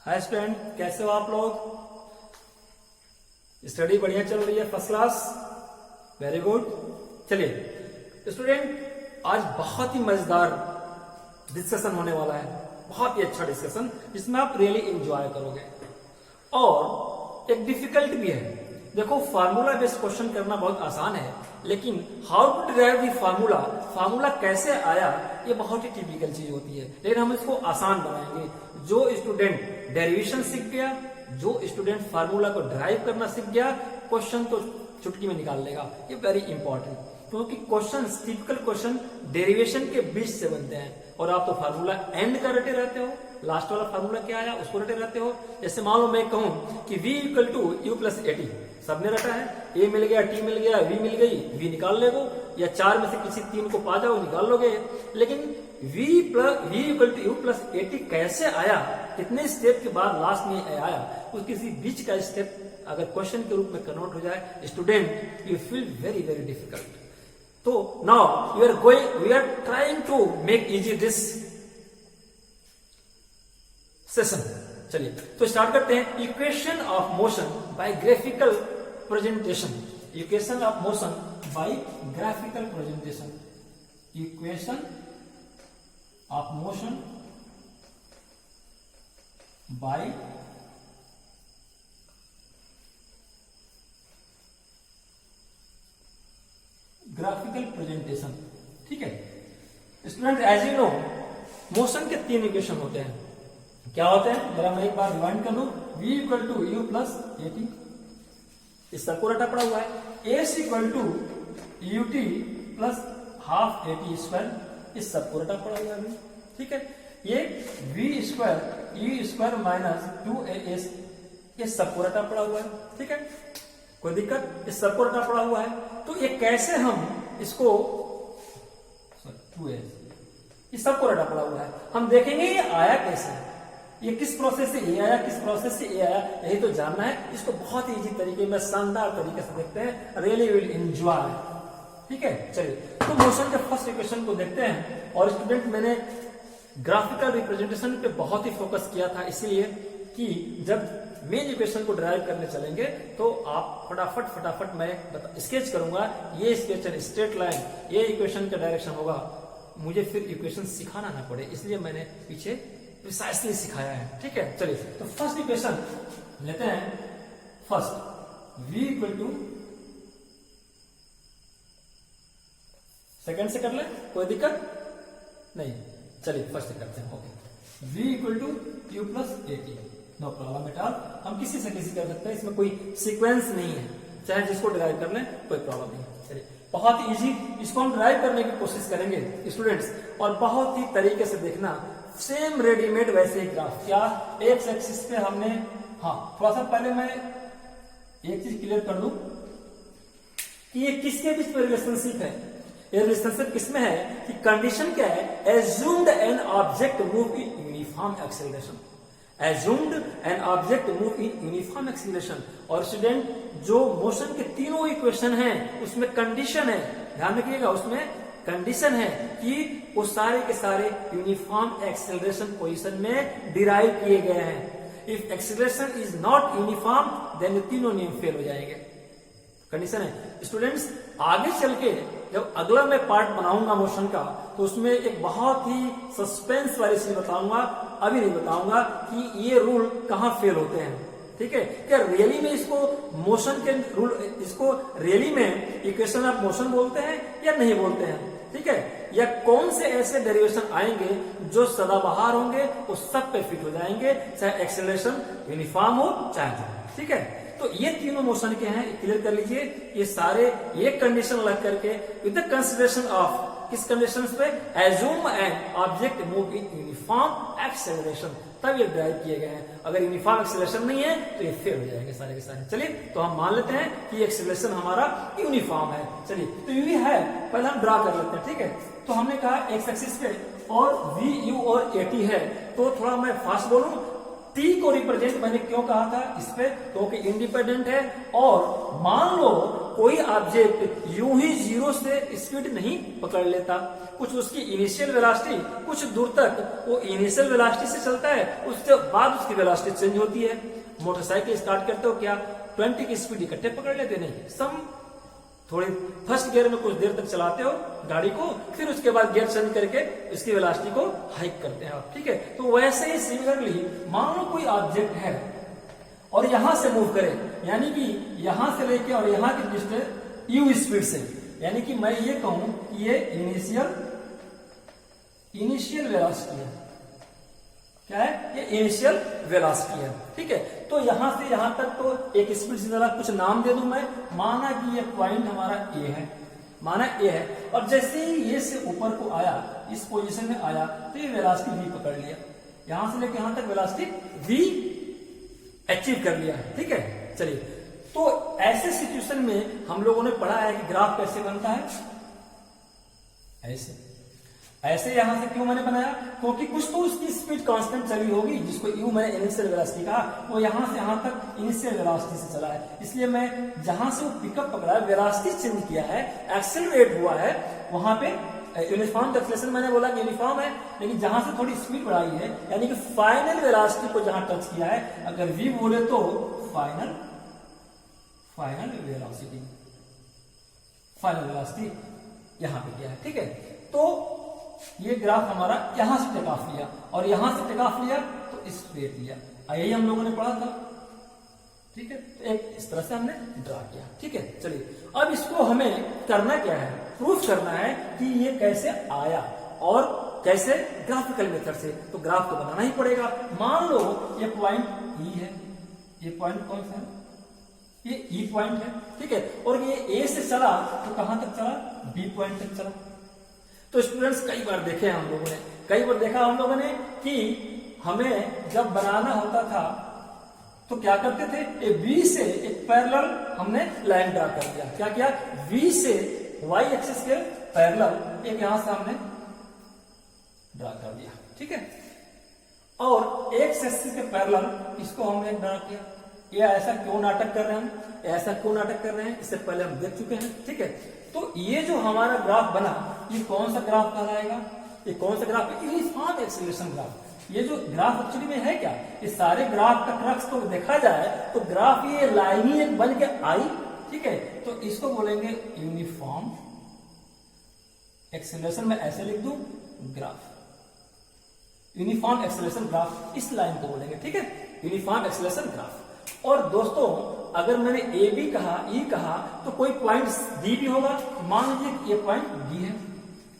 Hi student, कैसे हो आप लोग? स्टडी बढ़िया चल रही है? First class, very good. चलिए स्टूडेंट, आज बहुत ही मजेदार डिस्कशन होने वाला है, बहुत ही अच्छा डिस्कशन जिसमें आप रियली एंजॉय करोगे और एक डिफिकल्ट भी है। देखो, फार्मूला बेस्ड क्वेश्चन करना बहुत आसान है, लेकिन how to derive the formula, formula कैसे आया, ये बहुत ही टिपिकल चीज होती है। लेकिन हम इसको आसान बनाएंगे। जो स्टूडेंट डेरिवेशन सीख गया, जो स्टूडेंट फार्मूला को ड्राइव करना सीख गया, क्वेश्चन तो चुटकी में निकाल लेगा। ये वेरी इंपॉर्टेंट, क्योंकि क्वेश्चन, टिपिकल क्वेश्चन डेरिवेशन के बीच से बनते हैं और आप तो फार्मूला एंड का रटे रहते हो, लास्ट वाला फार्मूला क्या आया उसको रटे रहते हो। जैसे मान लो मैं कहूं कि v equal to you plus AT, सबने रटा है, a मिल गया, t मिल गया, v मिल गई, v निकाल लेगो, या चार में से किसी तीन को पा जाओ, निकाल लोगे। लेकिन v equal to you plus AT कैसे आया, कितने स्टेप के बाद लास्ट में आया, उस किसी बीच का स्टेप अगर क्वेश्चन के रूप में कन्वर्ट हो जाए, student you feel very very difficult. तो now we are trying to make easy this session. चलिए तो स्टार्ट करते हैं। Equation of motion by graphical presentation. Equation of motion by graphical presentation. Equation of motion by graphical presentation. ठीक है student, as you know motion के तीन equation होते हैं। क्या होते हैं जरा मैं एक बार रिवाइंड कर लूं। v equal to you plus a t, इस सबको रटा पड़ा हुआ है। s equal to u t plus half eighty square, इस सबको रटा पड़ा हुआ है। ठीक है, ये v square you square minus two A S, ये सबको रटा पड़ा हुआ है। ठीक है, कोई दिक्कत? इस सबको रटा पड़ा हुआ है। तो ये कैसे हम इसको, इस सबको रटा पड़ा हुआ है, हम देखेंगे ये आया कैसे, ये किस प्रोसेस से ए आया, किस प्रोसेस से ए आया, यही तो जानना है। इसको बहुत ही इजी तरीके में, शानदार तरीके से देखते हैं, रियली विल एंजॉय। ठीक है, चलिए तो मोशन के फर्स्ट इक्वेशन को देखते हैं। और स्टूडेंट, मैंने ग्राफिकल रिप्रेजेंटेशन पे बहुत ही फोकस किया था, इसीलिए कि जब मेन इक्वेशन को ड्राइव करने चलेंगे तो आप फटाफट मैं स्केच करूंगा। ये स्केच स्ट्रेट लाइन, ये इक्वेशन का डायरेक्शन होगा, मुझे फिर इक्वेशन सिखाना ना पड़े, इसलिए मैंने पीछे प्रिसाइसली सिखाया है। ठीक है, चलिए तो फर्स्ट इक्वेशन लेते हैं। First v equal to, second से कर ले, कोई दिक्कत नहीं। चलिए फर्स्ट से करते हैं। Okay, v equal to you plus AT, no problem at all. हम किसी से किसी कर सकते हैं, इसमें कोई सीक्वेंस नहीं है, चाहे जिसको डिराइव कर लें कोई प्रॉब्लम नहीं। चलिए बहुत ही इजी, इसको हम डिराइव करने की कोशिश करेंगे स्टूडेंट्स, और बहुत ही तरीके से देखना, सेम रेडीमेड वैसे ही ग्राफ। क्या एक्स एक्सिस पे हमने, हाँ थोड़ा सा पहले मैं एक चीज क्लियर कर दूं कि ये किसके बीच में रिलेशनशिप है। ये रिलेशनशिप किसमें है कि कंडीशन क्या है, assumed an object move in uniform acceleration. Assumed an object move in uniform acceleration. और स्टूडेंट, जो मोशन के तीनों इक्वेशन हैं उसमें कंडीशन है, ध्यान रखिएगा, उसमें कंडीशन है कि वो सारे के सारे यूनिफॉर्म एक्सेलरेशन पोजीशन में डिराइव किए गए हैं। If acceleration is not uniform then तीनों नियम फेल हो जाएंगे, कंडीशन है। स्टूडेंट्स, आगे चल के जब अगला मैं पार्ट बनाऊंगा मोशन का, तो उसमें एक बहुत ही सस्पेंस वाली चीज बताऊंगा, अभी नहीं बताऊंगा कि ये रूल कहां फेल होते हैं। ठीक है, क्या रियली में इसको मोशन के रूल, इसको रियली में इक्वेशन ऑफ मोशन बोलते हैं या नहीं बोलते हैं? ठीक है, या कौन से ऐसे डेरिवेशन आएंगे जो सदाबहार होंगे, वो सब पे फिट हो जाएंगे, चाहे एक्सेलरेशन यूनिफॉर्म हो चाहे जो। ठीक है, तो ये तीनों मोशन के हैं, क्लियर कर लीजिए। ये सारे एक कंडीशन लग करके विद द कंसिडरेशन ऑफ, किस कंडीशन पे, assume an object move in uniform acceleration, तब ये ड्राइव किए गए हैं। अगर यूनिफॉर्म एक्सेलरेशन नहीं है तो ये फेल हो जाएंगे सारे के सारे। चलिए तो हम मान लेते हैं कि एक्सेलरेशन हमारा यूनिफॉर्म है। चलिए तो यू है, पहले हम ड्रा कर लेते हैं। ठीक है, तो हमने कहा एक्स एक्सिस पे और वी यू और एटी है, तो थोड़ा मैं फास्ट बोलूं। टी को रिप्रेजेंट मैंने क्यों कहा था इस पे, क्योंकि इंडिपेंडेंट है। और मान लो कोई ऑब्जेक्ट यूं ही जीरो से स्पीड नहीं पकड़ लेता। कुछ उसकी इनिशियल वेलोसिटी, कुछ दूर तक वो इनिशियल वेलोसिटी से चलता है, उसके बाद उसकी वेलोसिटी चेंज होती है। मोटरसाइकिल स्टार्ट करते हो क्या 20 की स्पीड इकट्ठे पकड़ लेते नहीं, सम थोड़ी फर्स्ट गियर में कुछ देर तक चलाते हो गाड़ी को, फिर उसके बाद गियर चेंज करके इसकी वेलोसिटी को हाइक करते हैं आप, ठीक है। तो वैसे ही सिमिलरली मान लो कोई ऑब्जेक्ट है और यहां से मूव करे, यानी कि यहां से लेके और यहां की डिस्टेंस यू स्पीड से, यानी कि मैं ये कहूं कि ये इनिशियल वेलोसिटी है। क्या है ये? इनिशियल वेलोसिटी है, ठीक है। तो यहां से यहां तक तो एक स्पीड से चला, कुछ नाम दे दूं मैं, माना कि ये पॉइंट हमारा ए है, माना ए है, और जैसे ही ये से ऊपर को आया, इस पोजीशन में आया, तो ये वेलोसिटी वी पकड़ लिया, यहां से लेके यहां तक वेलोसिटी वी अचीव कर लिया, ठीक है। चलिए, तो ऐसे सिचुएशन में हम लोगों ने पढ़ा है कि ग्राफ कैसे बनता है, ऐसे ऐसे यहां से क्यों मैंने बनाया, क्योंकि कुछ तो उसकी स्पीड कांस्टेंट चली होगी, जिसको यू मैंने इनिशियल वेलोसिटी कहा, वो यहां से यहां तक इनिशियल वेलोसिटी से चला है, इसलिए मैं जहां से वो पिकअप पकड़ा है, वेलोसिटी चेंज किया है, एक्सेलरेट हुआ है, वहां पे यूनिफॉर्म एक्सेलरेशन मैंने बोला कि यूनिफॉर्म है, लेकिन जहां से थोड़ी स्पीड बढ़ाई है, यानी कि फाइनल वेलोसिटी को जहां टच किया है, अगर वी बोले तो फाइनल वेलोसिटी यहां पे किया है, ठीक है। तो ये ग्राफ हमारा यहां से टेक ऑफ लिया और यहां से टेक ऑफ लिया तो स्ट्रेट लिया, यही हम लोगों ने पढ़ा था, ठीक है। तो एक इस तरह से हमने ड्रा किया, ठीक है। चलिए, अब इसको हमें करना क्या है, प्रूफ करना है कि ये कैसे आया और कैसे, ग्राफिकल मेथड से। तो ग्राफ तो बनाना ही पड़ेगा। मान लो ये पॉइंट ई है, ये पॉइंट कौन सा है, ये ई पॉइंट है, ठीक है, और ये ए से चला तो कहां तक चला, बी पॉइंट तक चला। तो स्टूडेंट्स कई बार देखे हम लोगों ने, कई बार देखा हम लोगों ने कि हमें जब बनाना होता था तो क्या करते थे, ये बी से एक पैरेलल हमने लाइन ड्रा कर दिया। क्या किया, वी से वाई एक्सिस के पैरेलल एक यहां से हमने ड्रा कर दिया, ठीक है, और एक्स एक्सिस के पैरेलल इसको हमने ड्रा किया। ये ऐसा क्यों नाटक कर रहे हैं, ऐसा क्यों नाटक कर रहे हैं, इससे पहले हम देख चुके हैं, ठीक है। तो ये जो हमारा ग्राफ बना, ये कौन सा ग्राफ कहलाएगा, ये कौन सा ग्राफ है, यूनिफॉर्म एक्सेलरेशन ग्राफ। ये जो ग्राफ एक्चुअली में है क्या, ये सारे ग्राफ का क्रक्स तो देखा जाए तो ग्राफ ये लाइन ही एक बन के आई, ठीक है। तो इसको बोलेंगे यूनिफॉर्म एक्सेलरेशन, मैं ऐसे लिख दूं ग्राफ, यूनिफॉर्म एक्सेलरेशन ग्राफ, इस लाइन को बोलेंगे, ठीक है, यूनिफॉर्म एक्सेलरेशन ग्राफ। और दोस्तों, अगर मैंने ए बी कहा, ई कहा, तो कोई पॉइंट डी भी होगा, मान लीजिए ये पॉइंट डी है,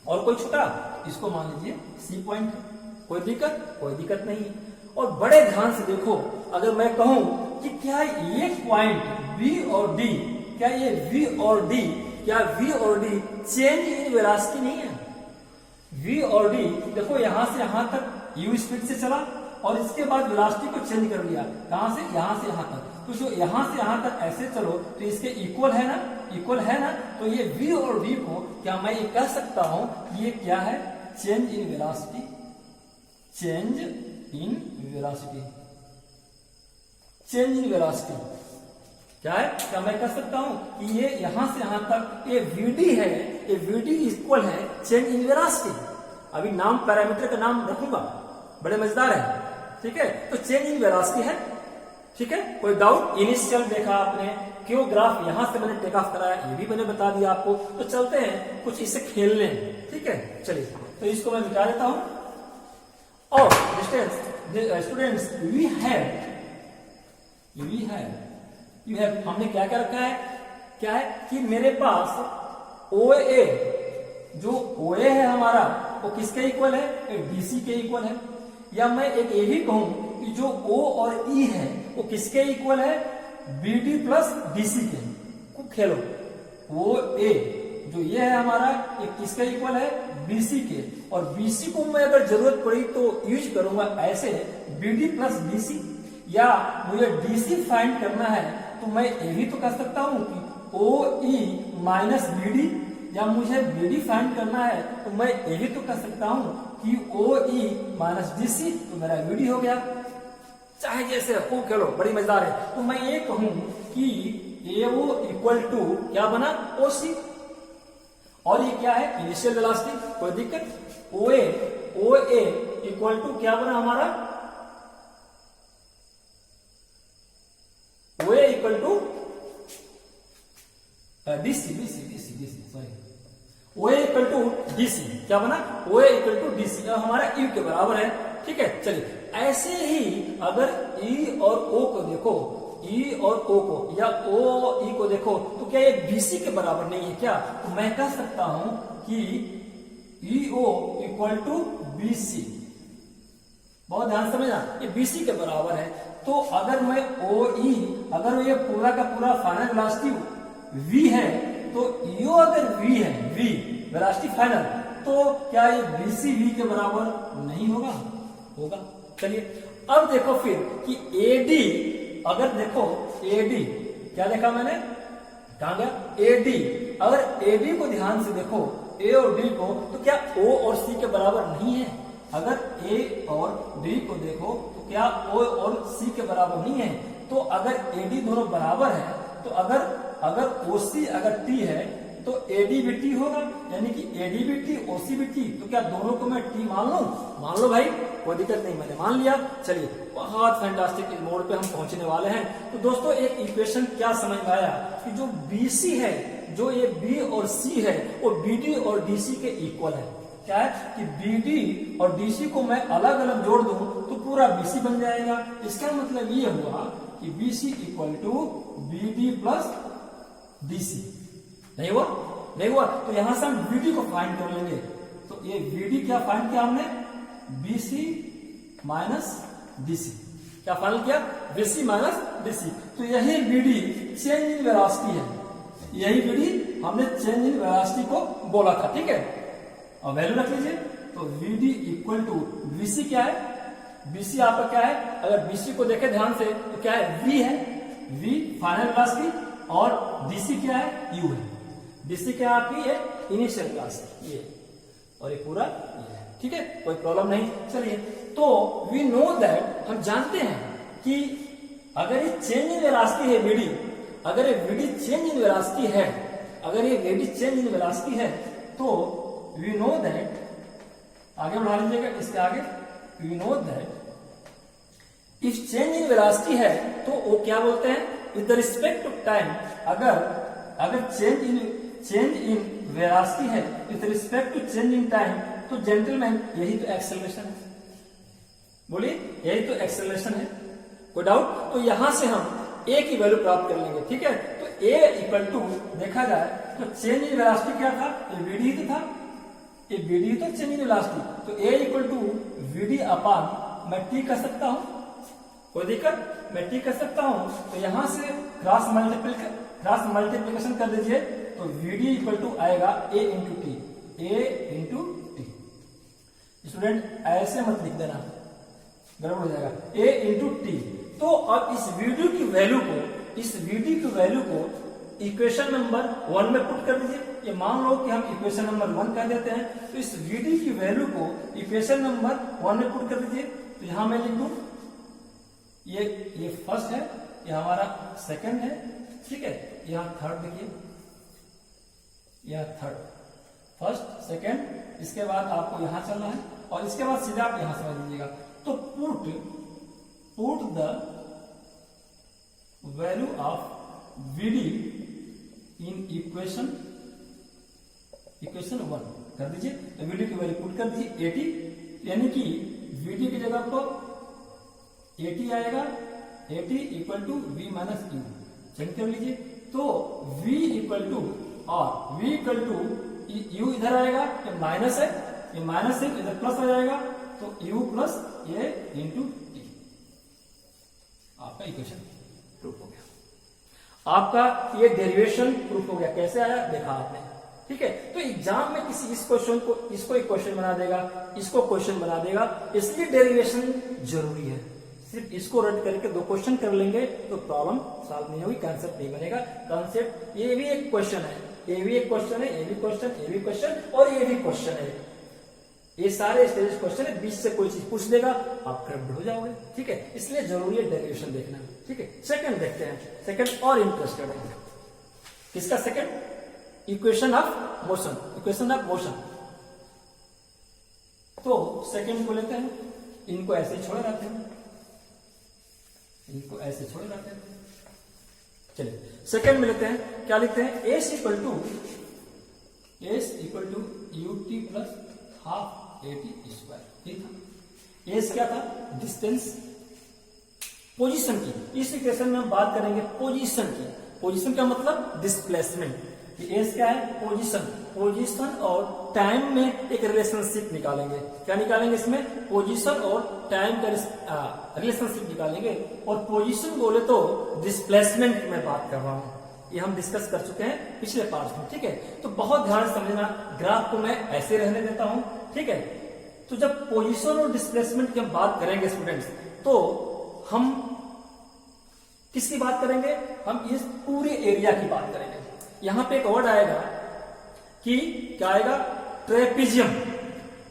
और कोई छोटा, इसको मान लीजिए सी पॉइंट है, कोई दिक्कत नहीं। और बड़े ध्यान से देखो, अगर मैं कहूं कि क्या ये पॉइंट बी और डी, क्या ये वी और डी, क्या वी और डी चेंज इन वेलोसिटी नहीं है, वी और डी देखो यहां से यहां तक यू स्पीड से चला और इसके बाद वेलोसिटी को चेंज कर दिया, कहां से, यहां से यहां तक। तो जो यहां से यहां तक ऐसे चलो तो इसके इक्वल है ना, इक्वल है ना। तो ये v और d को क्या मैं ये कह सकता हूं कि ये क्या है, change in velocity, change in velocity, change in velocity क्या है, क्या मैं कह सकता हूं कि ये यहां से यहां तक ये vd है, ये vd इक्वल है चेंज इन वेलोसिटी। अभी नाम पैरामीटर का नाम रखूंगा, बड़े मजेदार है, ठीक है। तो चेंज इन वेलोसिटी है, ठीक है, कोई डाउट। इनिशियल देखा आपने, क्यों ग्राफ यहां से मैंने टेक ऑफ कराया, ये भी मैंने बता दिया आपको। तो चलते हैं कुछ इसे खेलने, ठीक है। चलिए, तो इसको मैं मिटा देता हूं। और स्टूडेंट्स, वी हैव हमने क्या क्या रखा है, क्या है कि मेरे पास OA, जो OA है हमारा, वो किसके इक्वल है, DC के इक्वल है। या मैं एक ये भी कहूं कि जो O और E है वो किसके इक्वल है, BD प्लस DC के। खूब खेलो, OA जो ये है हमारा, ये किसके इक्वल है, BC के। और BC को मैं अगर जरूरत पड़ी तो यूज करूंगा ऐसे, BD प्लस DC। या मुझे DC फाइंड करना है तो मैं ये भी तो कर सकता हूं कि OE माइनस BD। या मुझे BD फाइंड करना है तो मैं ये भी तो कर सकता हूं कि OE माइनस DC, तो मेरा BD हो गया। चाहे जैसे हो, खेलो, बड़ी मजेदार है। तो मैं ये कहूं कि AO इक्वल टू क्या बना OC, और ये क्या है इनिशियल वेलोसिटी, कोई दिक्कत। OA इक्वल टू क्या बना हमारा OA equal to DC sorry, OA equal to DC क्या बना OA इक्वल टू DC, हमारा U के बराबर है। ठीक है, चलिए ऐसे ही अगर E और O को देखो, E और O को या OE को देखो तो क्या ये BC के बराबर नहीं है क्या, तो मैं कह सकता हूं कि EO इक्वल टू BC, बहुत ध्यान समझना, ये BC के बराबर है। तो अगर मैं OE, अगर ये पूरा का पूरा फाइनल वेलोसिटी V है, तो EO अगर V है, V वेलोसिटी फाइनल, तो क्या ये BC V के बराबर नहीं होगा, होगा। चलिए अब देखो फिर कि AD, अगर देखो AD क्या देखा मैंने, कहां गया AD, अगर AD को ध्यान से देखो A और D को, तो क्या O और C के बराबर नहीं है। अगर A और D को देखो तो क्या O और C के बराबर नहीं है। तो अगर AD दोनों बराबर है, तो अगर OC अगर T है तो AD भी T होगा, यानी कि AD भी T OC भी T, तो क्या दोनों को मैं T मान लो भाई, कोई दिक्कत नहीं, मैंने मान लिया। चलिए बहुत फैंटास्टिक मोड पे हम पहुंचने वाले हैं। तो दोस्तों एक इक्वेशन क्या समझ में आया कि जो BC है, जो ये B और C है, वो BD और DC के इक्वल है। क्या है कि BD और DC को मैं अलग अलग जोड़ दूं तो पूरा BC बन जाएगा। इसका मतलब ये हुआ कि BC equal to BD plus DC, नहीं हुआ। तो यहां से हम BD को फाइंड कर लेंगे। तो ये BD क्या फाइंड किया हमने, BC माइनस DC, क्या फाइंड किया BC माइनस DC। तो यही BD चेंज इन वेलोसिटी है, यही BD हमने चेंज इन वेलोसिटी को बोला था। ठीक है, और वैल्यू रख लीजिए। तो VD इक्वल टू BC क्या है, BC आपका क्या है, अगर BC को देखें ध्यान से तो क्या है V है, V फाइनल वेलोसिटी, और DC क्या है U है। DC क्या आपकी है इनिशियल वेलोसिटी, ये, और ये पूरा ये है। ठीक है, कोई प्रॉब्लम नहीं। चलिए तो वी नो दैट, हम जानते हैं कि अगर ये चेंज इन वेलोसिटी है BD, अगर ये VD चेंज इन वेलोसिटी है, अगर ये VD चेंज इन वेलोसिटी है, तो वी नो दैट, आगे बढ़ा लीजिएगा इसके आगे, we know that if change in velocity है तो वो क्या बोलते हैं विद रिस्पेक्ट टू टाइम। अगर चेंज इन वेलोसिटी है with respect to change in time, तो जेंटलमैन यही तो एक्सेलरेशन है, बोलिए यही तो एक्सेलरेशन है, कोई डाउट। तो यहां से हम A की वैल्यू प्राप्त कर लेंगे। ठीक है, तो A इक्वल टू देखा जाए तो चेंज इन वेलोसिटी क्या था, ये VD ही तो था, ये VD ही तो चेंज इन वेलोसिटी। तो A इक्वल टू VD अपान मैं T कर सकता हूं, कोई दिक्कत, मैं T कर सकता हूं। तो यहां से क्रॉस मल्टीप्लिकेशन कर दीजिए, तो VD इक्वल टू आएगा A into T, A into T। Student ऐसे मत लिख देना, गड़बड़ हो जाएगा, A इंटू T। तो अब इस VD की वैल्यू को इक्वेशन नंबर 1 में पुट कर दीजिए। ये मान लो कि हम इक्वेशन नंबर 1 कह देते हैं, तो इस VD की वैल्यू को इक्वेशन नंबर 1 में पुट कर दीजिए। तो यहां मैं लिख दूं, ये फर्स्ट है, ये हमारा सेकंड है। ठीक है, यहां थर्ड देखिए, यह थर्ड, फर्स्ट सेकंड, इसके बाद आपको यहां चलना है, और इसके बाद सीधा आप यहां समझ लीजिएगा। तो put the value of VD in equation 1 कर दीजिए। तो VD की वैल्यू पुट कर दीजिए 80, यानी कि VD की जगह पर 80 आएगा, 80 equal to V minus U, check कर लीजिए। तो V इक्वल टू, और V इक्वल टू U इधर आएगा, ये माइनस है, ये माइनस है, इधर प्लस आ जाएगा, तो U plus A into T, आपका इक्वेशन प्रूफ हो गया, आपका ये डेरिवेशन प्रूफ हो गया। कैसे आया देखा आपने। ठीक है, तो एग्जाम में किसी इस क्वेश्चन को, इसको एक क्वेश्चन बना देगा, इसको क्वेश्चन बना देगा, इसलिए डेरिवेशन जरूरी है। सिर्फ इसको रट करके 2 क्वेश्चन कर लेंगे तो प्रॉब्लम सॉल्व नहीं होगी, कंसेप्ट नहीं बनेगा। कंसेप्ट, ये भी एक क्वेश्चन है, ये भी एक क्वेश्चन है, ये भी क्वेश्चन, ये भी क्वेश्चन, और ये भी क्वेश्चन है। ये सारे स्टेज क्वेश्चन है, बीच से कोई चीज पूछ देगा आप क्रैप्ड हो जाओगे, ठीक है। इसलिए जरूरी है डेरिवेशन देखना, ठीक है। सेकंड देखते हैं, सेकंड और इंटरेस्टेड है किसका? Second, equation of motion, equation of motion. तो सेकंड को लेते हैं, इनको ऐसे छोड़े रहते हैं, इनको ऐसे छोड़े रहते हैं। चलिए सेकंड में लेते हैं, क्या लिखते हैं? S equal to UT plus half eighty square. ठीक था, एस क्या था? डिस्टेंस, पोजीशन की। इस इक्वेशन में हम बात करेंगे पोजीशन की। पोजीशन का मतलब डिस्प्लेसमेंट। एस क्या है? पोजीशन। पोजीशन और टाइम में एक रिलेशनशिप निकालेंगे। क्या निकालेंगे इसमें? पोजीशन और टाइम का रिलेशनशिप निकालेंगे। और पोजीशन बोले तो डिस्प्लेसमेंट की मैं बात कर रहा हूं, ये हम डिस्कस कर चुके हैं पिछले पार्ट में, ठीक है। तो बहुत ध्यान से समझना, ग्राफ को मैं ऐसे रहने देता हूं, ठीक है। तो जब पोजीशन और डिस्प्लेसमेंट की हम बात करेंगे स्टूडेंट्स, तो हम किसकी बात करेंगे? हम इस पूरे एरिया की बात करेंगे। यहां पे एक वर्ड आएगा कि क्या आएगा? ट्रेपेजियम।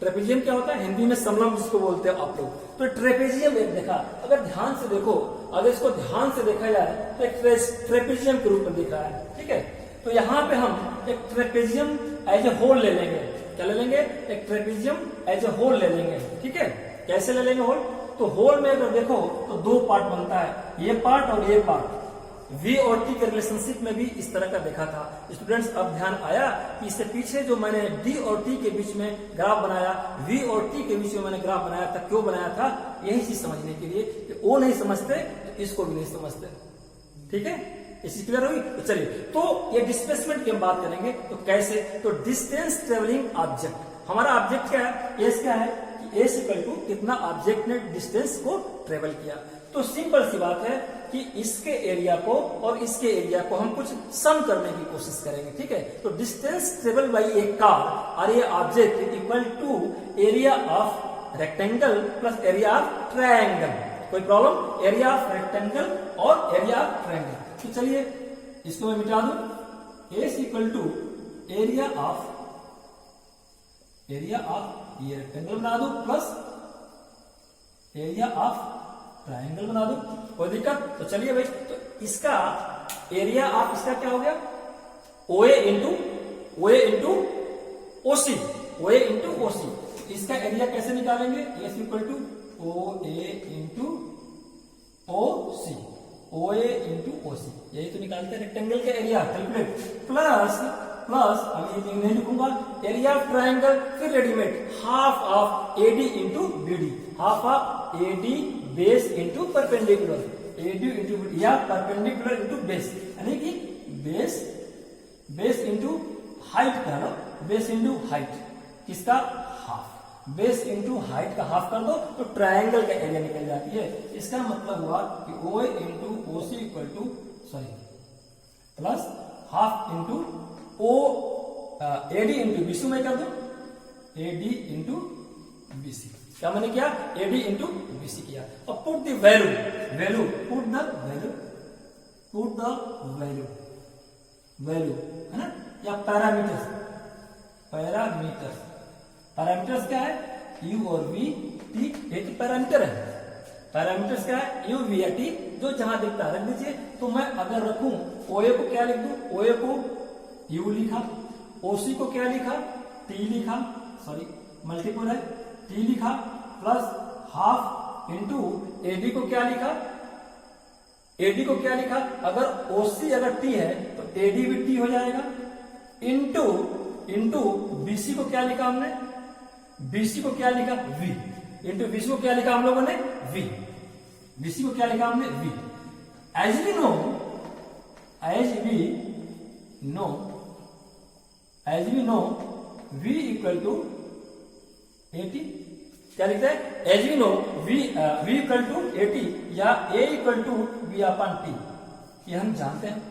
ट्रेपेजियम क्या होता है? हिंदी में समलंब जिसको बोलते हैं आप लोग। तो ट्रेपेजियम एक देखा, अगर ध्यान से देखो, अगर इसको ध्यान से देखा जाए तो एक ट्रेपेजियम के रूप में दिख रहा है, ठीक है। तो यहां पे हम एक ट्रेपेजियम एज ए होल ले लेंगे। क्या ले लेंगे? एक ट्रेपेजियम एज ए होल ले लेंगे, ठीक है। कैसे ले लेंगे होल? तो होल में अगर देखो तो दो पार्ट बनता है, ये पार्ट और ये पार्ट। V और T के रिलेशनशिप में भी इस तरह का देखा था स्टूडेंट्स। अब ध्यान आया कि इससे पीछे जो मैंने D और T के बीच में ग्राफ बनाया, V और T के बीच में मैंने ग्राफ बनाया था, क्यों बनाया था? यही चीज समझने के लिए कि वो नहीं समझते तो इसको भी नहीं समझते, ठीक है। इसी क्लियर हुई? तो चलिए, तो ये डिस्प्लेसमेंट की हम बात करेंगे। तो कैसे? तो डिस्टेंस ट्रेवलिंग ऑब्जेक्ट, हमारा ऑब्जेक्ट क्या है? एस क्या है कि एस इक्वल टू कितना ऑब्जेक्ट ने डिस्टेंस को ट्रेवल किया। तो सिंपल सी बात है कि इसके एरिया को और इसके एरिया को हम कुछ सम करने की कोशिश करेंगे, ठीक है। तो distance travel by a car और ये object equal to area of rectangle plus area of triangle. कोई प्रॉब्लम? एरिया ऑफ रेक्टेंगल और एरिया ऑफ ट्रायंगल। तो चलिए इसको मैं मिटा दूं। S equal to area of ये रेक्टेंगल बना दो प्लस एरिया ऑफ ट्रायंगल बना दो, कोई दिक्कत? तो चलिए भाई, तो इसका एरिया ऑफ इसका क्या हो गया? OA into OC, OA into OC। इसका एरिया कैसे निकालेंगे? S equal to OA into OC, OA into OC, यही तो निकालते हैं रेक्टेंगल का एरिया, कैलकुलेट। प्लस अब ये नहीं लिखूंगा, एरिया ऑफ ट्रायंगल, फिर readymade half of AD into BD, half of AD base into perpendicular, AD into या परपेंडिकुलर इंटू बेस, यानी कि बेस इंटू हाइट कह लो, बेस इंटू हाइट किसका? हाफ। बेस इंटू हाइट का हाफ कर दो तो ट्रायंगल का एरिया निकल जाती है। इसका मतलब हुआ कि OA into OC equal two plus half into AD into BC में कर दो, AD इंटू BC। क्या मैंने किया? AD इंटू BC किया। और put the value, put the value है ना, या पैरामीटर्स क्या है? U और V, T, एक पैरामीटर है। पैरामीटर्स क्या है? U, V या T, जो जहां दिखता है रख दीजिए। तो मैं अगर रखूं OA को क्या लिख दूं? OA को U लिखा, OC को क्या लिखा? T लिखा, सॉरी मल्टीपल है, T लिखा, प्लस हाफ इंटू AD को क्या लिखा? AD को क्या लिखा? अगर OC अगर T है तो AD भी T हो जाएगा, इंटू BC को क्या लिखा हमने? BC को क्या लिखा? V, इंटू BC को क्या लिखा हम लोगों ने? V। BC को क्या लिखा हमने? V। As we know, V equal to 80, क्या लिखते हैं? As we know, V equal to 80 या A equal to V upon T, ये हम जानते हैं।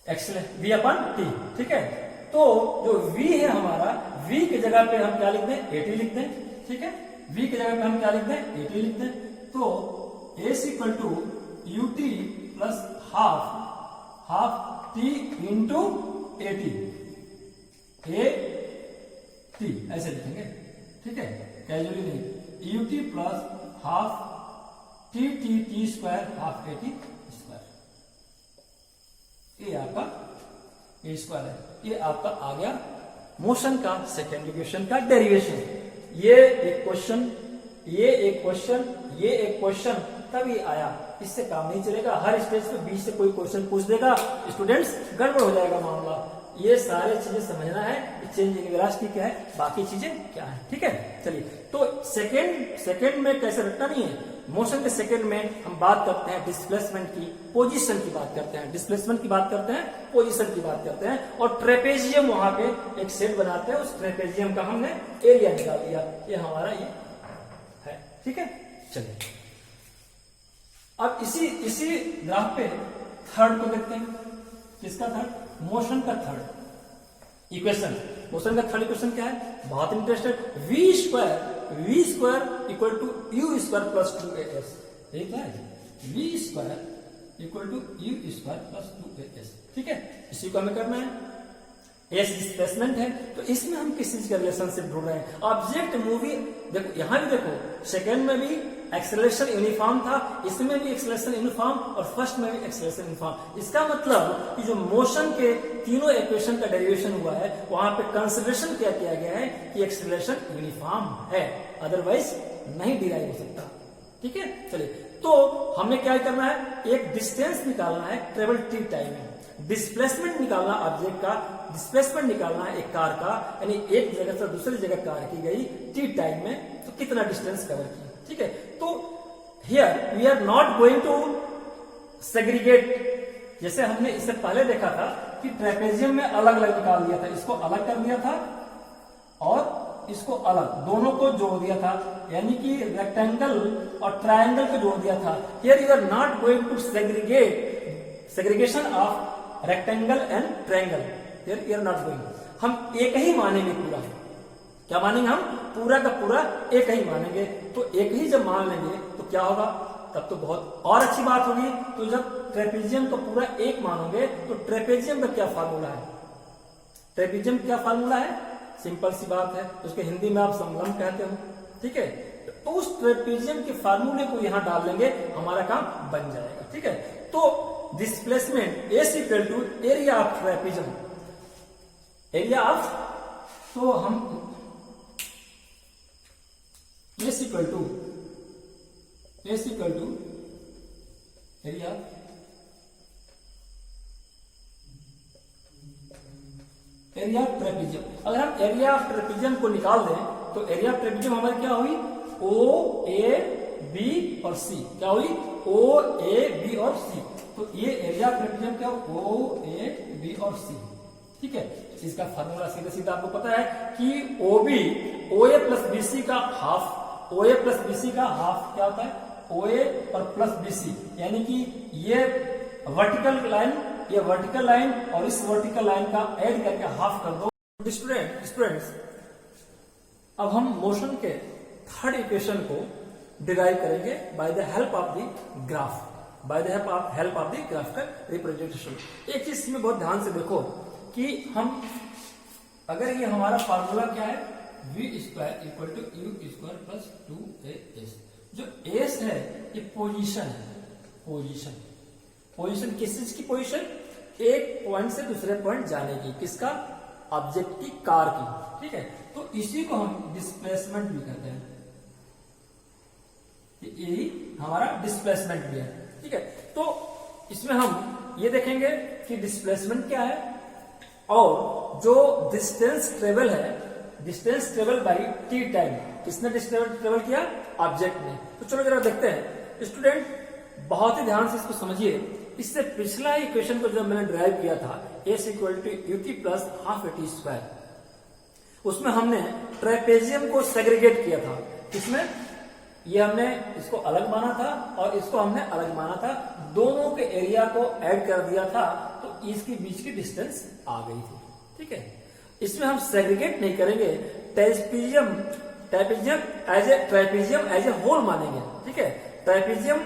एक्सीलेंट, V अपन T, ठीक है। तो जो V है हमारा, V की जगह पे हम क्या लिखते हैं? 80 लिखते हैं, ठीक है। V की जगह पे हम क्या लिखते हैं? 80 लिखते हैं। तो S equal to UT plus half T into 80, T ऐसे लिखेंगे, ठीक है, कैजुअली नहीं, UT plus half T T T square half A T square, ये आपका ए स्क्वायर है, ये आपका आ गया मोशन का सेकेंड इक्वेशन का डेरिवेशन। ये एक क्वेश्चन, ये एक क्वेश्चन, ये एक क्वेश्चन, तब ये आया, इससे काम नहीं चलेगा। हर स्टेज पे बीच से कोई क्वेश्चन पूछ देगा, स्टूडेंट्स गड़बड़ हो जाएगा मामला। ये सारे चीजें समझना है, चेंज इन वेलोसिटी क्या है, बाकी चीजें क्या है, ठीक है। चलिए, तो सेकेंड में कैसे रखना नहीं है, मोशन के सेकेंड में हम बात करते हैं डिस्प्लेसमेंट की, पोजीशन की बात करते हैं, डिस्प्लेसमेंट की बात करते हैं, पोजीशन की बात करते हैं, और ट्रेपेजियम वहां पे एक सेट बनाते हैं, उस ट्रेपेजियम का हमने एरिया निकाल दिया, ये हमारा ये है, ठीक है। चलिए, अब इसी ग्राफ पे थर्ड को देखते हैं, किसका थर्ड, मोशन का थर्ड इक्वेशन। मोशन का थर्ड इक्वेशन क्या है, बहुत interested, V square equal to U square plus 2as, ये क्या है, V square equal to U square plus 2as, ठीक है। इसी को हमें करना है, एस डिस्प्लेसमेंट है, तो इसमें हम किस चीज का रिलेशनशिप ढूंढ रहे हैं, ऑब्जेक्ट मूवी, देखो यहां भी देखो, सेकेंड में भी एक्सेलरेशन यूनिफॉर्म था, इसमें भी एक्सेलरेशन यूनिफॉर्म, और फर्स्ट में भी एक्सेलरेशन यूनिफॉर्म। इसका मतलब कि जो मोशन के तीनों इक्वेशन का डेरिवेशन हुआ है, वहां पे कंसिडरेशन क्या किया गया है कि एक्सेलरेशन यूनिफॉर्म है, अदरवाइज नहीं डिराइव हो सकता, ठीक है। चलिए, तो हमें क्या करना है, एक डिस्टेंस निकालना है ट्रेवल टी टाइम में, डिस्प्लेसमेंट निकालना ऑब्जेक्ट का, डिस्प्लेसमेंट निकालना है एक कार का, यानी एक जगह से दूसरी जगह कार की गई टी टाइम में, तो कितना डिस्टेंस कवर किया, ठीक है। तो here we are not going to segregate, जैसे हमने इससे पहले देखा था कि ट्रेपेजियम में अलग अलग निकाल दिया था, इसको अलग कर दिया था और इसको अलग, दोनों को जोड़ दिया था, यानी कि रेक्टेंगल और ट्रायंगल को जोड़ दिया था। Here you are not going to segregation of rectangle and triangle, here you are not going, हम एक ही मानेंगे पूरा, क्या मानेंगे, हम पूरा का पूरा एक ही मानेंगे। तो एक ही जब मान लेंगे तो क्या होगा, तब तो बहुत और अच्छी बात होगी। तो जब ट्रेपेजियम को पूरा एक मानोगे तो ट्रेपेजियम का क्या फार्मूला है, ट्रेपेजियम क्या फार्मूला है, सिंपल सी बात है, उसके हिंदी में आप समलंब कहते हो, ठीक है। तो उस ट्रेपेजियम के फार्मूले को यहां डाल लेंगे, हमारा काम बन जाएगा, ठीक है। तो displacement S equal to area of trapezium, area of, तो हम S equal to area of trapezium, अगर हम एरिया ऑफ ट्रेपेजियम को निकाल दें तो एरिया ऑफ ट्रेपेजियम हमारी क्या हुई, ओ ए बी और सी, क्या हुई, ओ ए बी और सी, तो ये एरिया ऑफ ट्रेपेजियम क्या, ओ ए बी और सी, ठीक है। इसका फार्मूला सीधा सीधा आपको पता है कि ओबी ओ ए प्लस बी सी का हाफ, ओ ए प्लस बी सी का हाफ क्या होता है, ओ ए और प्लस बी सी, यानी कि ये वर्टिकल लाइन, ये वर्टिकल लाइन और इस वर्टिकल लाइन का ऐड करके हाफ कर दो। स्टूडेंट्स, अब हम मोशन के थर्ड इक्वेशन को डिराइव करेंगे by the help of the graph, by the help of the graphical representation. एक चीज में बहुत ध्यान से देखो कि हम, अगर ये हमारा फार्मूला क्या है, V square equal to U square plus 2as, जो एस है ये पोजीशन है, पोजीशन किस चीज की पोजीशन, एक पॉइंट से दूसरे पॉइंट जाने की, किसका, ऑब्जेक्ट की, कार की, ठीक है। तो इसी को हम डिस्प्लेसमेंट भी कहते हैं, यही हमारा डिस्प्लेसमेंट भी है, ठीक है। तो इसमें हम ये देखेंगे कि डिस्प्लेसमेंट क्या है, और जो डिस्टेंस ट्रेवल है, distance travel by T time, किसने डिस्टेंस ट्रेवल किया, ऑब्जेक्ट ने। तो चलो जरा देखते हैं स्टूडेंट, बहुत ही ध्यान से इसको समझिए। इससे पिछला इक्वेशन को जब मैंने ड्राइव किया था, S equal to UT plus half A T square, उसमें हमने ट्रेपेजियम को सेग्रीगेट किया था, किसमें, ये हमने इसको अलग माना था और इसको हमने अलग माना था, दोनों के एरिया को ऐड कर दिया था, तो इसके बीच की डिस्टेंस आ गई थी, ठीक है। इसमें हम सेग्रीगेट नहीं करेंगे, ट्रेपेजियम एज ए होल मानेंगे, ठीक है। ट्रेपेजियम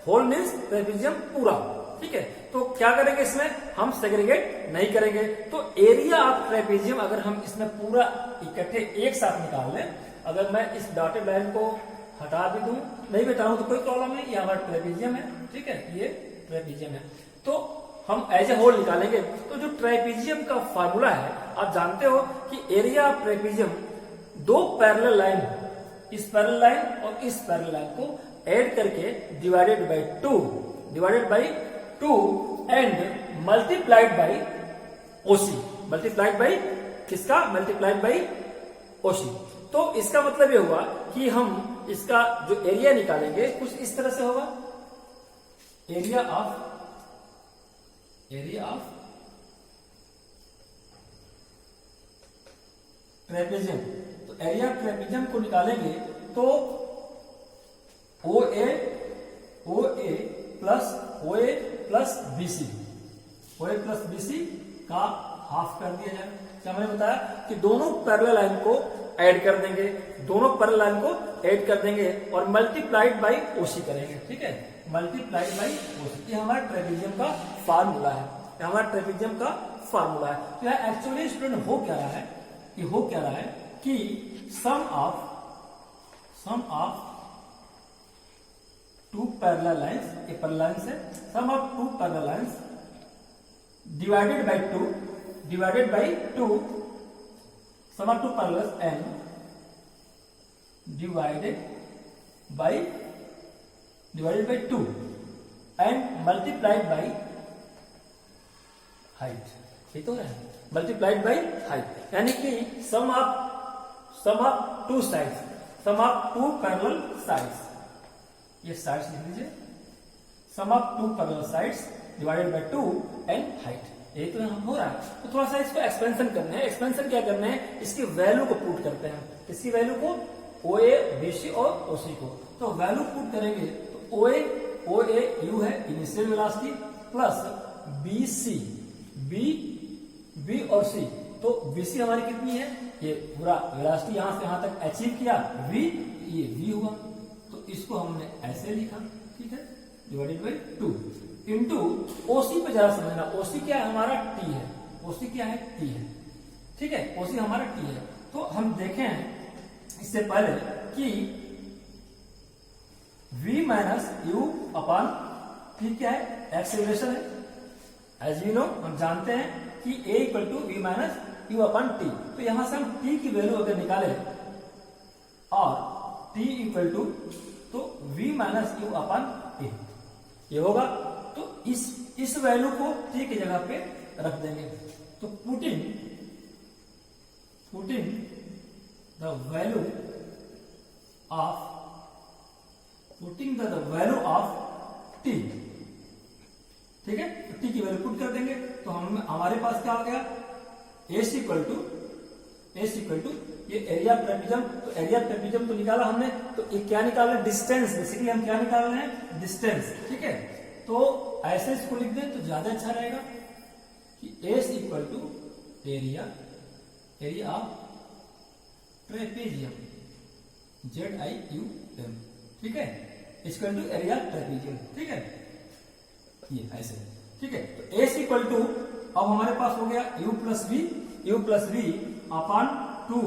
होल मीन्स ट्रेपेजियम पूरा, ठीक है। तो क्या करेंगे इसमें, हम सेग्रीगेट नहीं करेंगे। तो एरिया ऑफ ट्रेपेजियम अगर हम इसमें पूरा इकट्ठे एक साथ निकाल लें, अगर मैं इस डॉटेड लाइन को हटा भी दूं, नहीं बताऊं तो कोई प्रॉब्लम नहीं, ये हमारा ट्रेपेजियम है, ठीक है, ये ट्रेपेजियम है। तो हम एज ए होल निकालेंगे। तो जो ट्रेपेजियम का फार्मूला है, आप जानते हो कि एरिया ऑफ ट्रेपेजियम दो पैरेलल लाइन, इस पैरेलल लाइन और इस पैरेलल लाइन को ऐड करके divided by two and multiplied by OC, multiplied by किसका, मल्टीप्लाइड बाई ओसी। तो इसका मतलब ये हुआ कि हम इसका जो एरिया निकालेंगे कुछ इस तरह से होगा, एरिया ऑफ ट्रेपेजियम। तो एरिया ऑफ ट्रेपेजियम को निकालेंगे तो OA प्लस BC का हाफ कर दिया जाए। क्या मैंने बताया कि दोनों पैरेलल लाइन को ऐड कर देंगे, दोनों पैरेलल लाइन को ऐड कर देंगे और मल्टीप्लाइड बाई OC करेंगे, ठीक है, मल्टीप्लाइड बाई OC। ये हमारा ट्रेपेजियम का फार्मूला है, ये हमारा ट्रेपेजियम का फार्मूला है। तो यह एक्चुअली स्टूडेंट हो क्या रहा है, ये हो क्या रहा है कि sum of two parallel lines, ये पैरेलल लाइंस है, sum of two parallel lines divided by two, sum of two parallels and divided by two and multiplied by height, ठीक हो रहा है, मल्टीप्लाइड बाई हाइट, यानी कि sum of two sides, sum of two parallel sides, ये sides लिख लीजिए, sum of two parallel sides divided by two and height, ये तो यहाँ हो रहा है। तो थोड़ा सा इसको एक्सपेंशन करना है। एक्सपेंशन क्या करना है, इसकी वैल्यू को पुट करते हैं, इसकी वैल्यू को OA, BC और OC को। तो वैल्यू पुट करेंगे तो OA U है initial velocity plus BC, B और C, तो BC हमारी कितनी है, ये पूरा वेलोसिटी यहां से यहां तक अचीव किया, V, ये V हुआ, तो इसको हमने ऐसे लिखा, ठीक है, डिवाइडेड बाई 2 इंटू OC पे जरा समझना, OC क्या है, हमारा T है, OC क्या है, T है, ठीक है, OC हमारा T है। तो हम देखें इससे पहले कि V minus U upon T क्या है, एक्सेलरेशन है। एज वी नो, हम जानते हैं कि A equal to V minus U upon T। तो यहां से हम T की वैल्यू अगर निकाले और T इक्वल टू तो V minus U upon A, ये होगा। तो इस वैल्यू को T की जगह पे रख देंगे। तो putting the value of T, ठीक है, तो T की वैल्यू पुट कर देंगे। तो हमारे पास क्या हो गया, एस इक्वल टू ये एरिया ट्रेपेजियम। तो एरिया ट्रेपेजियम तो निकाला हमने, तो ये क्या निकाल रहे हैं, डिस्टेंस। बेसिकली हम क्या निकाल रहे हैं, डिस्टेंस, ठीक है। तो ऐसे इसको लिख दें तो ज्यादा अच्छा रहेगा कि S equal to area of trapezium, ZIUM, ठीक है, इक्वल टू एरिया ट्रेपेजियम, ठीक है, ये ऐसे, ठीक है। तो एस इक्वल टू अब हमारे पास हो गया U प्लस V अपॉन 2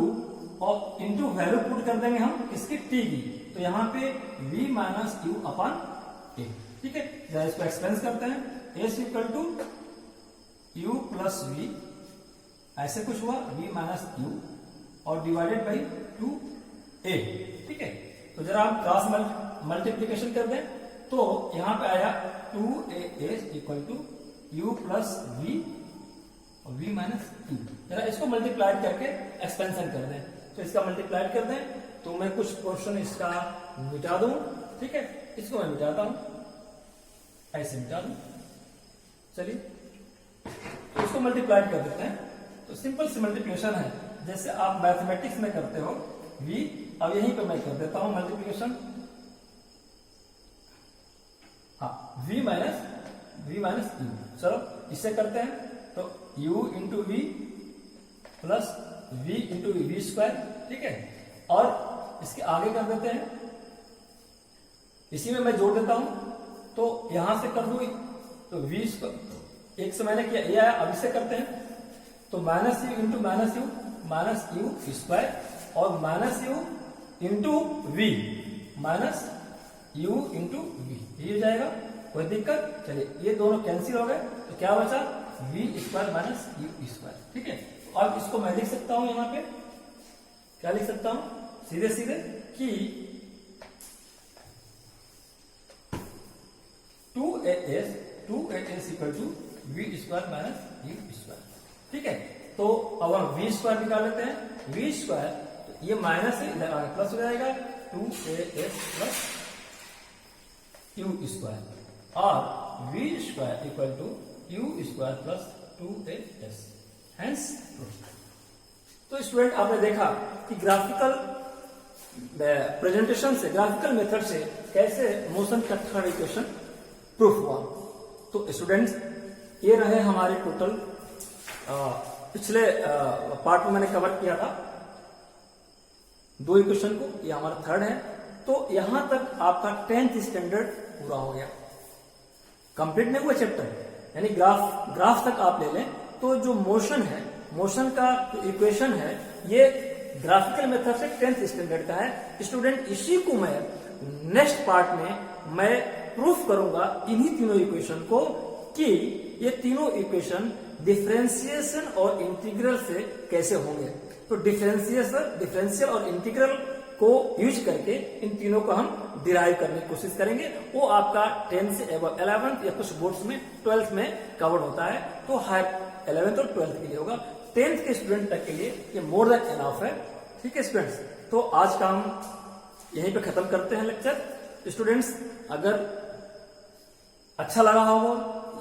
और इंटू वैल्यू पुट कर देंगे हम इसकी T की। तो यहाँ पे V minus U upon A, ठीक है। जरा इसको एक्सपेंस करते हैं, S equal to U plus V, ऐसे कुछ हुआ, V माइनस यू और डिवाइडेड बाई 2A, ठीक है। तो जरा हम क्रॉस मल्टीप्लीकेशन कर दें तो यहां पे आया 2AS equal to U plus V और V माइनस यू। जरा इसको मल्टीप्लाइड करके एक्सपेंशन कर दें, तो इसका मल्टीप्लाइड कर दें तो मैं कुछ पोर्शन इसका मिटा दूं, ठीक है, इसको मैं मिटाता हूं, ऐसे मिटा दूं। चलिए तो इसको मल्टीप्लाइड कर देते हैं। तो सिंपल सी मल्टीप्लिकेशन है, जैसे आप मैथमेटिक्स में करते हो V, अब यहीं पे मैं कर देता हूं मल्टीप्लिकेशन, हाँ, V माइनस यू। चलो इससे करते हैं, तो U into V plus V into V square, ठीक है, और इसके आगे कर देते हैं, इसी में मैं जोड़ देता हूं। तो यहां से कर दू तो v स्क्वायर एक से मैंने किया ये आया, अब इसे करते हैं तो minus u into minus you square और minus u into v minus u into v, ये हो जाएगा। कोई दिक्कत? चलिए ये दोनों कैंसिल हो गए तो क्या बचा V square minus you square. ठीक है, तो अब इसको मैं लिख सकता हूं यहां पे, क्या लिख सकता हूं सीधे सीधे कि 2as equal to V square minus you square. ठीक है, तो अब हम वी स्क्वायर निकाल लेते हैं। वी स्क्वायर ये माइनस है, इधर आगे प्लस हो जाएगा 2as प्लस यू स्क्वायर और V square equal to U square plus 2as hence. तो स्टूडेंट आपने देखा कि ग्राफिकल प्रेजेंटेशन से, ग्राफिकल मेथड से कैसे मोशन का थर्ड इक्वेशन प्रूफ हुआ। तो स्टूडेंट्स ये रहे हमारे टोटल पिछले पार्ट में मैंने कवर किया था 2 इक्वेशन को, ये हमारा थर्ड है। तो यहां तक आपका 10th स्टैंडर्ड पूरा हो गया, कंप्लीट नहीं हुआ चैप्टर, यानी ग्राफ तक आप ले लें तो जो मोशन है, मोशन का जो इक्वेशन है ये ग्राफिकल मेथड से 10th स्टैंडर्ड का है। स्टूडेंट इसी को मैं नेक्स्ट पार्ट में मैं प्रूफ करूंगा इन्हीं तीनों इक्वेशन को कि ये तीनों इक्वेशन डिफरेंशिएशन और इंटीग्रल से कैसे होंगे। तो डिफरेंशियल और इंटीग्रल को यूज करके इन तीनों को हम डिराइव करने की कोशिश करेंगे। वो आपका 10 से एबव 11th या कुछ बोर्ड्स में 12th में कवर होता है, तो हायर 11th और 12th के लिए होगा। 10th के स्टूडेंट तक के लिए ये मोर देन एनफ है। ठीक है स्टूडेंट्स, तो आज का हम यहीं पे खत्म करते हैं लेक्चर। स्टूडेंट्स अगर अच्छा लगा हो,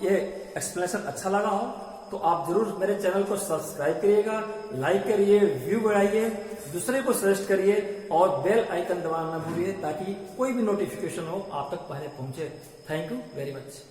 ये एक्सप्लेनेशन अच्छा लगा हो तो आप जरूर मेरे चैनल को सब्सक्राइब करिएगा, लाइक करिए, व्यू बढ़ाइए, दूसरे को सजेस्ट करिए और बेल आइकन दबाना ना भूलिए ताकि कोई भी नोटिफिकेशन हो आप तक पहले पहुंचे। Thank you very much.